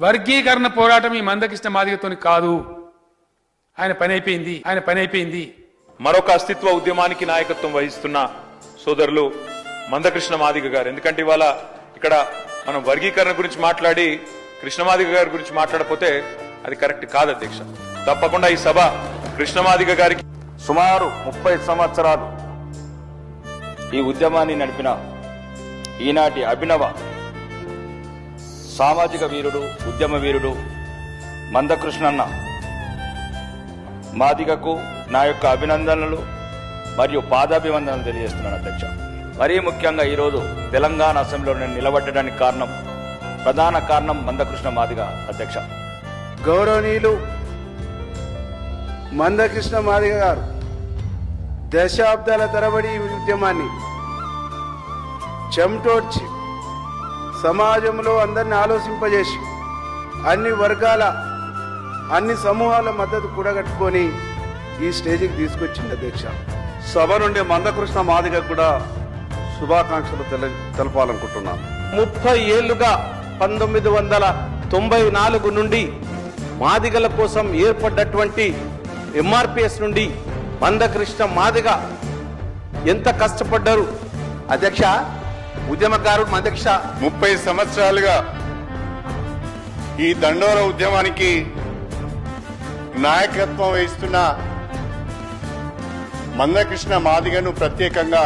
వర్గీకరణ పోరాటం ఈ మందకృష్ణ మాదిగతోని కాదు. ఆయన పని అయిపోయింది. మరొక అస్తిత్వ ఉద్యమానికి నాయకత్వం వహిస్తున్న సోదరులు మందకృష్ణ మాదిగ గారు. ఎందుకంటే ఇవాళ ఇక్కడ మనం వర్గీకరణ గురించి మాట్లాడి కృష్ణమాదిగ గారి గురించి మాట్లాడకపోతే అది కరెక్ట్ కాదు అధ్యక్ష. తప్పకుండా ఈ సభ కృష్ణమాదిగ గారికి సుమారు 30 సంవత్సరాలు ఈ ఉద్యమాన్ని నడిపిన ఈనాటి అభినవ సామాజిక వీరుడు, ఉద్యమ వీరుడు మందకృష్ణన్న మాదిగకు నా యొక్క అభినందనలు మరియు పాదాభివందనలు తెలియజేస్తున్నాను అధ్యక్ష. మరీ ముఖ్యంగా ఈరోజు తెలంగాణ అసెంబ్లీలో నేను నిలబడడానికి ప్రధాన కారణం మందకృష్ణ మాదిగ అధ్యక్ష. గౌరవనీయులు మందకృష్ణ మాదిగ గారు దశాబ్దాల తరబడి ఈ ఉద్యమాన్ని చెమటోడ్చి సమాజంలో అందరిని ఆలోచింపజేసి అన్ని వర్గాల అన్ని సమూహాల మద్దతు కూడగట్టుకొని ఈ స్టేజికి తీసుకొచ్చింది అధ్యక్ష. సభ నుండి మందకృష్ణ మాదిగ కూడా శుభాకాంక్షలు తెలపాలనుకుంటున్నాను. 30 ఏళ్లుగా 1994 నుండి మాదిగల కోసం ఏర్పడ్డటువంటి ఎంఆర్పిఎస్ నుండి మందకృష్ణ మాదిగ ఎంత కష్టపడ్డారు అధ్యక్ష. ఉద్యమకారుడు మందకృష్ణ 30 సంవత్సరాలుగా ఈ దండోర ఉద్యమానికి నాయకత్వం వహిస్తున్న మందకృష్ణ మాదిగను ప్రత్యేకంగా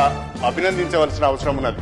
అభినందించవలసిన అవసరం ఉన్నది.